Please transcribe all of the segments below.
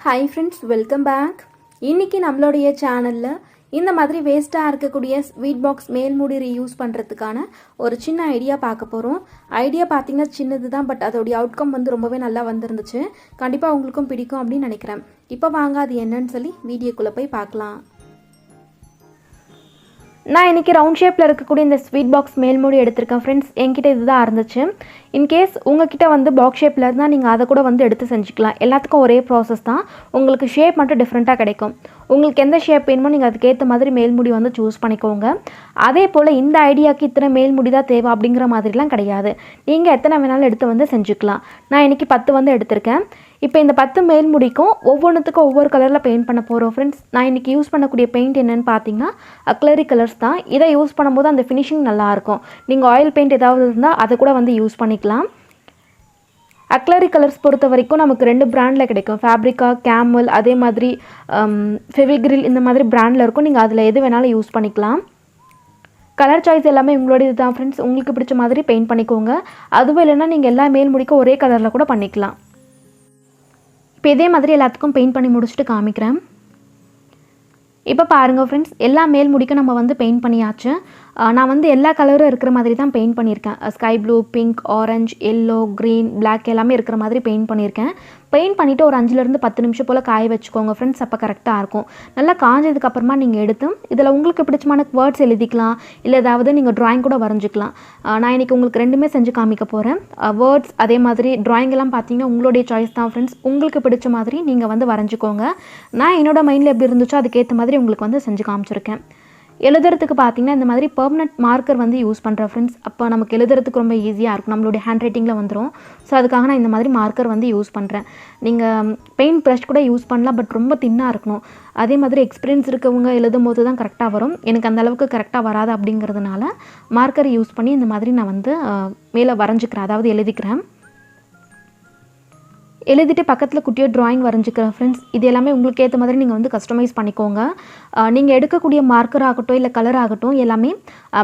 Hi friends, welcome back. இன்றைக்கி நம்மளுடைய சேனலில் இந்த மாதிரி வேஸ்ட்டாக இருக்கக்கூடிய ஸ்வீட் பாக்ஸ் மேல்மூடி ரீயூஸ் பண்ணுறதுக்கான ஒரு சின்ன ஐடியா பார்க்க போகிறோம். ஐடியா பார்த்திங்கன்னா சின்னது தான், பட் அதோடைய அவுட்கம் வந்து ரொம்பவே நல்லா வந்துருந்துச்சு. கண்டிப்பாக உங்களுக்கும் பிடிக்கும் அப்படின்னு நினைக்கிறேன். இப்போ வாங்க அது என்னன்னு சொல்லி வீடியோக்குள்ளே போய் பார்க்கலாம். நான் இன்றைக்கி ரவுண்ட் ஷேப்பில் இருக்கக்கூடிய இந்த ஸ்வீட் பாக்ஸ் மேல்மூடி எடுத்திருக்கேன் ஃப்ரெண்ட்ஸ். என்கிட்ட இதுதான் இருந்துச்சு. இன்கேஸ் உங்ககிட்ட வந்து பாக்ஸ் ஷேப்பில் இருந்தால் நீங்கள் அதை கூட வந்து எடுத்து செஞ்சுக்கலாம். எல்லாத்துக்கும் ஒரே ப்ராசஸ் தான், உங்களுக்கு ஷேப் மட்டும் டிஃப்ரெண்ட்டாக கிடைக்கும். உங்களுக்கு எந்த ஷேப் வேணுமோ நீங்கள் அதுக்கேற்ற மாதிரி மேல்முடி வந்து சூஸ் பண்ணிக்கோங்க. அதே போல் இந்த ஐடியாவுக்கு இத்தனை மேல்முடி தான் தேவை அப்படிங்கிற மாதிரிலாம் கிடையாது. நீங்கள் எத்தனை வேணாலும் எடுத்து வந்து செஞ்சுக்கலாம். நான் இன்றைக்கி 10 வந்து எடுத்திருக்கேன். இப்போ இந்த 10 மேல்முடிக்கும் ஒவ்வொன்றுத்துக்கும் ஒவ்வொரு கலரில் பெயிண்ட் பண்ண போகிறோம் ஃப்ரெண்ட்ஸ். நான் இன்றைக்கி யூஸ் பண்ணக்கூடிய பெயிண்ட் என்னென்னு பார்த்தீங்கன்னா அக்லரி கலர்ஸ் தான். இதை யூஸ் பண்ணும்போது அந்த ஃபினிஷிங் நல்லாயிருக்கும். நீங்கள் ஆயில் பெயிண்ட் ஏதாவது இருந்தால் அதை கூட வந்து யூஸ் பண்ணிக்கலாம். அக்லரி கலர்ஸ் பொறுத்த வரைக்கும் நமக்கு 2 பிராண்டில் கிடைக்கும். ஃபேப்ரிக்கா, கேமல், அதே மாதிரி ஃபெவிக்ரில், இந்த மாதிரி பிராண்டில் இருக்கும். நீங்கள் அதில் எது வேணாலும் யூஸ் பண்ணிக்கலாம். கலர் சாய்ஸ் எல்லாமே உங்களுடைய இதுதான் ஃப்ரெண்ட்ஸ். உங்களுக்கு பிடிச்ச மாதிரி பெயிண்ட் பண்ணிக்கோங்க. அதுவும் இல்லைன்னா நீங்கள் எல்லா மேல் முடிக்க ஒரே கலரில் கூட பண்ணிக்கலாம். இப்போ இதே மாதிரி எல்லாத்துக்கும் பெயிண்ட் பண்ணி முடிச்சுட்டு காமிக்கிறேன். இப்போ பாருங்கள் ஃப்ரெண்ட்ஸ், எல்லா மேல் முடிக்க நம்ம வந்து பெயிண்ட் பண்ணியாச்சு. நான் வந்து எல்லா கலரும் இருக்கிற மாதிரி தான் பெயிண்ட் பண்ணியிருக்கேன். Sky blue, pink, orange, yellow, green, black எல்லாமே இருக்கிற மாதிரி பெயிண்ட் பண்ணியிருக்கேன். பெயிண்ட் பண்ணிவிட்டு ஒரு 5லேருந்து 10 நிமிஷம் போல் காய வச்சுக்கோங்க ஃப்ரெண்ட்ஸ். அப்போ கரெக்டாக இருக்கும். நல்லா காஞ்சதுக்கப்புறமா நீங்கள் எடுத்து இதில் உங்களுக்கு பிடிச்சமான வேர்ட்ஸ் எழுதிக்கலாம், இல்லை ஏதாவது நீங்கள் ட்ராயிங் கூட வரைஞ்சிக்கலாம். நான் இன்றைக்கி உங்களுக்கு 2மே செஞ்சு காமிக்க போகிறேன். வேர்ட்ஸ் அதே மாதிரி ட்ராயிங் எல்லாம் பார்த்தீங்கன்னா உங்களுடைய சாய்ஸ் தான் ஃப்ரெண்ட்ஸ். உங்களுக்கு பிடிச்ச மாதிரி நீங்கள் வந்து வரைஞ்சிக்கோங்க. நான் என்னோடய மைண்டில் எப்படி இருந்துச்சோ அதுக்கேற்ற மாதிரி உங்களுக்கு வந்து செஞ்சு காமிச்சிருக்கேன். எழுதுறதுக்கு பார்த்தீங்கன்னா இந்த மாதிரி பெர்மனெண்ட் மார்க்கர் வந்து யூஸ் பண்ணுறேன் ஃப்ரெண்ட்ஸ். அப்போ நமக்கு எழுதுறதுக்கு ரொம்ப ஈஸியாக இருக்கும். நம்மளுடைய ஹேண்ட் ரைட்டிங்கில் வந்துடும். ஸோ அதுக்காக நான் இந்த மாதிரி மார்க்கர் வந்து யூஸ் பண்ணுறேன். நீங்கள் பெயிண்ட் ப்ரஷ் கூட யூஸ் பண்ணலாம், பட் ரொம்ப தின்னாக இருக்கணும். அதே மாதிரி எக்ஸ்பீரியன்ஸ் இருக்கவங்க எழுதும் போது தான் கரெக்டாக வரும். எனக்கு அந்த அளவுக்கு கரெக்டாக வராது. அப்படிங்கிறதுனால மார்க்கர் யூஸ் பண்ணி இந்த மாதிரி நான் வந்து மேலே வரைஞ்சிக்கிறேன், அதாவது எழுதிக்கிறேன். எழுதிட்டு பக்கத்தில் குட்டியாக ட்ராயிங் வரைஞ்சிக்கிறேன் ஃப்ரெண்ட்ஸ். இது எல்லாமே உங்களுக்கு ஏற்ற மாதிரி நீங்கள் வந்து கஸ்டமைஸ் பண்ணிக்கோங்க. நீங்கள் எடுக்கக்கூடிய மார்க்கர் ஆகட்டும், இல்லை கலர் ஆகட்டும், எல்லாமே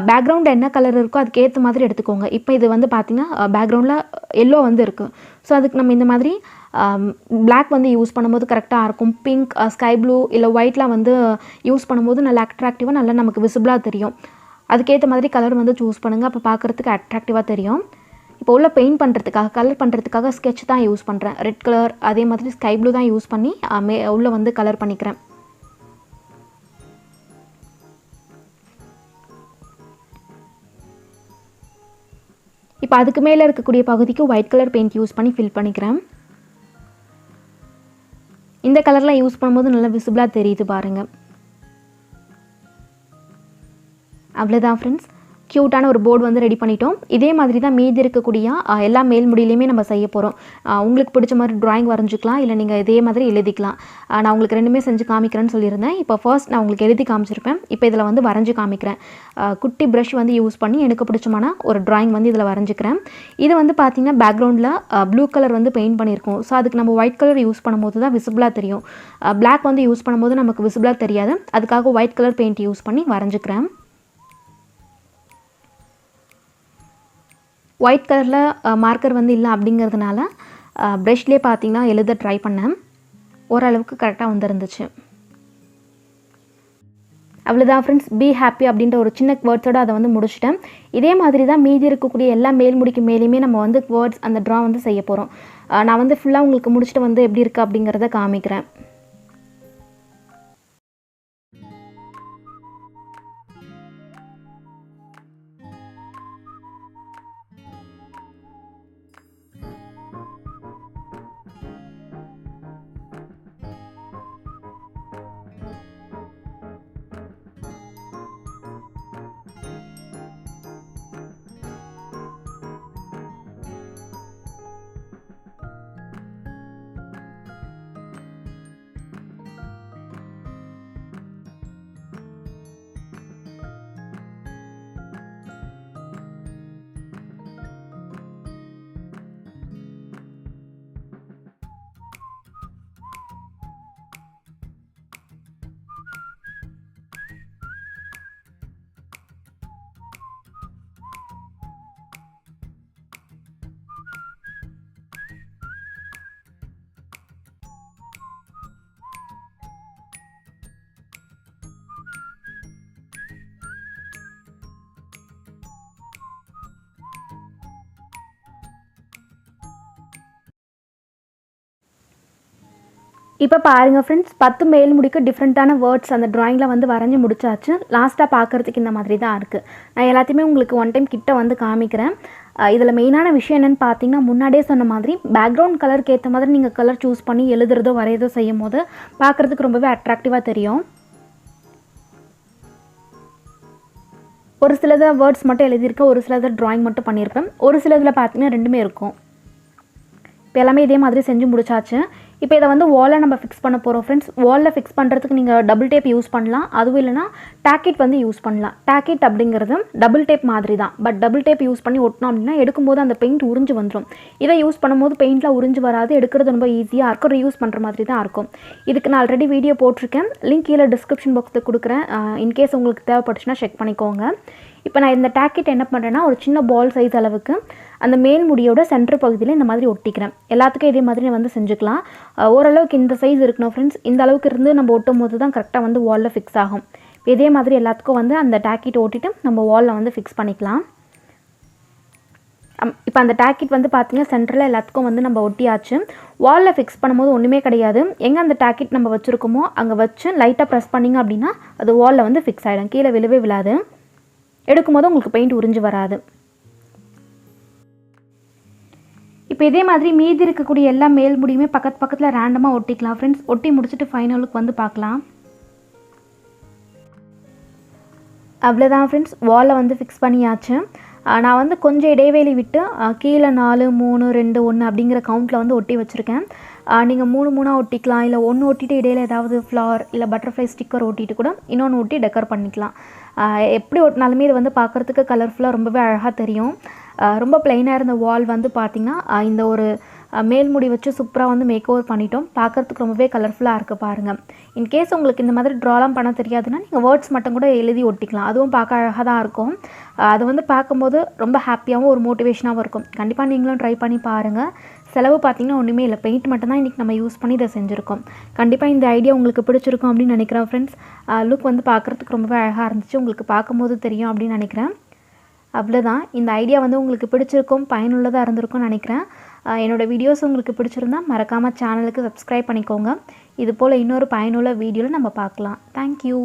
பேக்ரவுண்ட் என்ன கலர் இருக்கோ அதுக்கேற்ற மாதிரி எடுத்துக்கோங்க. இப்போ இது வந்து பார்த்திங்கன்னா பேக்ரவுண்டில் எல்லோ வந்து இருக்குது. ஸோ அதுக்கு நம்ம இந்த மாதிரி பிளாக் வந்து யூஸ் பண்ணும்போது கரெக்டாக இருக்கும். பிங்க், ஸ்கை ப்ளூ, இல்லை ஒயிட்லாம் வந்து யூஸ் பண்ணும்போது நல்லா அட்ராக்டிவாக நல்லா நமக்கு விசிபிளாக தெரியும். அதுக்கேற்ற மாதிரி கலர் வந்து சூஸ் பண்ணுங்கள். அப்போ பார்க்குறதுக்கு அட்ராக்டிவாக தெரியும். இப்போ உள்ள பெயிண்ட் பண்ணுறதுக்காக, கலர் பண்ணுறதுக்காக ஸ்கெட்ச் தான் யூஸ் பண்ணுறேன். ரெட் கலர் அதே மாதிரி ஸ்கை ப்ளூ தான் யூஸ் பண்ணி உள்ளே வந்து கலர் பண்ணிக்கிறேன். இப்போ அதுக்கு மேலே இருக்கக்கூடிய பகுதிக்கு ஒயிட் கலர் பெயிண்ட் யூஸ் பண்ணி ஃபில் பண்ணிக்கிறேன். இந்த கலர்லாம் யூஸ் பண்ணும்போது நல்லா விசிபிளாக தெரியுது பாருங்கள். அவ்வளோதான் ஃப்ரெண்ட்ஸ், க்யூட்டான ஒரு போர்டு வந்து ரெடி பண்ணிட்டோம். இதே மாதிரி தான் மீதி இருக்கக்கூடிய எல்லா மேல்முடியிலையுமே நம்ம செய்ய போகிறோம். உங்களுக்கு பிடிச்ச மாதிரி ட்ராயிங் வரைஞ்சிக்கலாம், இல்லை நீங்கள் இதே மாதிரி எழுதிக்கலாம். நான் உங்களுக்கு 2மே செஞ்சு காமிக்கிறேன்னு சொல்லியிருந்தேன். இப்போ ஃபர்ஸ்ட் நான் உங்களுக்கு எழுதி காமிச்சிருப்பேன். இப்போ இதில் வந்து வரைஞ்சி காமிக்கிறேன். குட்டி ப்ரஷ் வந்து யூஸ் பண்ணி எனக்கு பிடிச்சமான ஒரு ட்ராயிங் வந்து இதில் வரைஞ்சிக்கிறேன். இது வந்து பார்த்திங்கன்னா பேக்ரவுண்டில் ப்ளூ கலர் வந்து பெயிண்ட் பண்ணியிருக்கோம். ஸோ அதுக்கு நம்ம ஒயிட் கலர் யூஸ் பண்ணும்போது தான் விசிபிளாக தெரியும். பிளாக் வந்து யூஸ் பண்ணும்போது நமக்கு விசிபிளாக தெரியாது. அதுக்காக ஒயிட் கலர் பெயிண்ட் யூஸ் பண்ணி வரைஞ்சிக்கிறேன். ஒயிட் கலரில் மார்க்கர் வந்து இல்லை அப்படிங்கிறதுனால ப்ரஷ்லேயே பார்த்தீங்கன்னா எழுத ட்ரை பண்ணேன். ஓரளவுக்கு கரெக்டாக வந்துருந்துச்சு. அவ்வளோதான் ஃப்ரெண்ட்ஸ், பி ஹாப்பி அப்படின்ற ஒரு சின்ன வேர்ட்ஸோடு அதை வந்து முடிச்சிட்டேன். இதே மாதிரி தான் மீதி இருக்கக்கூடிய எல்லா மேல்முடிக்கு மேலேயுமே நம்ம வந்து வேர்ட்ஸ் அந்த ட்ரா வந்து செய்ய போகிறோம். நான் வந்து ஃபுல்லாக உங்களுக்கு முடிச்சுட்டு வந்து எப்படி இருக்குது அப்படிங்கிறத காமிக்கிறேன். இப்போ பாருங்கள் ஃப்ரெண்ட்ஸ் 10 மேல் முடிக்கு டிஃப்ரெண்ட்டான வேர்ட்ஸ் அந்த ட்ராயிங்கில் வந்து வரைஞ்சி முடிச்சாச்சு. லாஸ்ட்டாக பார்க்குறதுக்கு இந்த மாதிரி தான் இருக்குது. நான் எல்லாத்தையுமே உங்களுக்கு ஒன் டைம் கிட்ட வந்து காமிக்கிறேன். இதில் மெயினான விஷயம் என்னென்னு பார்த்தீங்கன்னா, முன்னாடியே சொன்ன மாதிரி பேக்ரவுண்ட் கலருக்கு ஏற்ற மாதிரி நீங்கள் கலர் சூஸ் பண்ணி எழுதுறதோ வரையதோ செய்யும் போது பார்க்குறதுக்கு ரொம்பவே அட்ராக்டிவாக தெரியும். ஒரு சிலது வேர்ட்ஸ் மட்டும் எழுதியிருக்கேன், ஒரு சிலது ட்ராயிங் மட்டும் பண்ணியிருப்பேன். ஒரு சிலதில் பார்த்தீங்கன்னா ரெண்டுமே இருக்கும். இப்போ எல்லாமே இதே மாதிரி செஞ்சு முடிச்சாச்சு. இப்போ இதை வந்து வாலில் நம்ம ஃபிக்ஸ் பண்ண போகிறோம் ஃப்ரெண்ட்ஸ். வாலில் ஃபிக்ஸ் பண்ணுறதுக்கு நீங்கள் டபுள் டேப் யூஸ் பண்ணலாம், அதுவும் இல்லைனா டேக்கிட் வந்து யூஸ் பண்ணலாம். டேக்கிட் அப்படிங்கிறது டபுள் டேப் மாதிரி தான், பட் டபுள் டேப் யூஸ் பண்ணி ஒட்டினோம் அப்படின்னா எடுக்கும்போது அந்த பெயிண்ட் உறிஞ்சு வந்துடும். இதை யூஸ் பண்ணும்போது பெயிண்ட்டில் உறிஞ்சு வராது, எடுக்கிறது ரொம்ப ஈஸியாக இருக்கும், ரீயூஸ் பண்ணுற மாதிரி தான் இருக்கும். இதுக்கு நான் ஆல்ரெடி வீடியோ போட்டிருக்கேன், லிங்க் கீழே டிஸ்கிரிப்ஷன் பாக்ஸில் கொடுக்குறேன். இன்கேஸ் உங்களுக்கு தேவைப்பட்டுச்சுன்னா செக் பண்ணிக்கோங்க. இப்போ நான் இந்த டேக்கிட் என்ன பண்ணுறேன்னா, ஒரு சின்ன பால் சைஸ் அளவுக்கு அந்த மேல் முடியோட சென்டர் பகுதியில் இந்த மாதிரி ஒட்டிக்கிறேன். எல்லாத்துக்கும் இதே மாதிரி வந்து செஞ்சுக்கலாம். ஓரளவுக்கு இந்த சைஸ் இருக்கணும் ஃப்ரெண்ட்ஸ். இந்த அளவுக்கு இருந்து நம்ம ஒட்டும் போது தான் கரெக்டாக வந்து வாலில் ஃபிக்ஸ் ஆகும். இதே மாதிரி எல்லாத்துக்கும் வந்து அந்த டேக்கிட் ஓட்டிட்டு நம்ம வாலில் வந்து ஃபிக்ஸ் பண்ணிக்கலாம். இப்போ அந்த டேக்கிட் வந்து பார்த்திங்கன்னா சென்டரில் எல்லாத்துக்கும் வந்து நம்ம ஒட்டியாச்சு. வாலில் ஃபிக்ஸ் பண்ணும்போது ஒன்றுமே கிடையாது. எங்கே அந்த டேக்கிட் நம்ம வச்சுருக்கோமோ அங்கே வச்சு லைட்டாக ப்ரெஸ் பண்ணிங்க அப்படின்னா அது வாலில் வந்து ஃபிக்ஸ் ஆகிடும், கீழே விழவே விழாது. எடுக்கும்போது உங்களுக்கு பெயிண்ட் உறிஞ்சு வராது. இப்போ இதே மாதிரி மீதி இருக்கக்கூடிய எல்லா மேல் முடியுமே பக்கத்தில் ரேண்டமாக ஒட்டிக்கலாம் ஃப்ரெண்ட்ஸ். ஒட்டி முடிச்சுட்டு ஃபைனலுக்கு வந்து பார்க்கலாம். அவ்வளோதான் ஃப்ரெண்ட்ஸ், வாலை வந்து ஃபிக்ஸ் பண்ணியாச்சு. நான் வந்து கொஞ்சம் இடைவெளி விட்டு கீழே 4, 3, 2, 1 அப்படிங்கிற கவுண்ட்டில் வந்து ஒட்டி வச்சுருக்கேன். நீங்கள் 3 ஒட்டிக்கலாம், இல்லை 1 ஒட்டிட்டு இடையில் ஏதாவது ஃப்ளவர் இல்லை பட்டர்ஃப்ளை ஸ்டிக்கர் ஒட்டிட்டு கூட இன்னொன்று ஒட்டி டெக்கர் பண்ணிக்கலாம். எப்படி ஒட்டினாலுமே இது வந்து பார்க்குறதுக்கு கலர்ஃபுல்லாக ரொம்பவே அழகாக தெரியும். ரொம்ப பிளெயினாக இருந்த வால் வந்து பார்த்திங்கன்னா இந்த ஒரு மேல்முடி வச்சு சூப்பராக வந்து மேக் ஓவர் பண்ணிட்டோம். பார்க்குறதுக்கு ரொம்பவே கலர்ஃபுல்லாக இருக்குது பாருங்கள். இன்கேஸ் உங்களுக்கு இந்த மாதிரி ட்ராலாம் பண்ண தெரியாதுன்னா நீங்கள் வேர்ட்ஸ் மட்டும் கூட எழுதி ஒட்டிக்கலாம், அதுவும் பார்க்க அழகாக தான் இருக்கும். அது வந்து பார்க்கும்போது ரொம்ப ஹாப்பியாகவும் ஒரு மோட்டிவேஷனாகவும் இருக்கும். கண்டிப்பாக நீங்களும் ட்ரை பண்ணி பாருங்கள். செலவு பார்த்திங்கன்னா ஒன்றுமே இல்லை, பெயிண்ட் மட்டும் தான் இன்றைக்கி நம்ம யூஸ் பண்ணி இதை செஞ்சுருக்கோம். கண்டிப்பாக இந்த ஐடியா உங்களுக்கு பிடிச்சிருக்கும் அப்படின்னு நினைக்கிறேன் ஃப்ரெண்ட்ஸ். லுக் வந்து பார்க்குறதுக்கு ரொம்பவே அழகாக இருந்துச்சு, உங்களுக்கு பார்க்கும்போது தெரியும் அப்படின்னு நினைக்கிறேன். அவ்வளோதான், இந்த ஐடியா வந்து உங்களுக்கு பிடிச்சிருக்கும், பயனுள்ளதாக இருந்திருக்கும்னு நினைக்கிறேன். என்னோடய வீடியோஸ் உங்களுக்கு பிடிச்சிருந்தா மறக்காமல் சேனலுக்கு சப்ஸ்கிரைப் பண்ணிக்கோங்க. இது போல் இன்னொரு பயனுள்ள வீடியோவில் நம்ம பார்க்கலாம். தேங்க்யூ.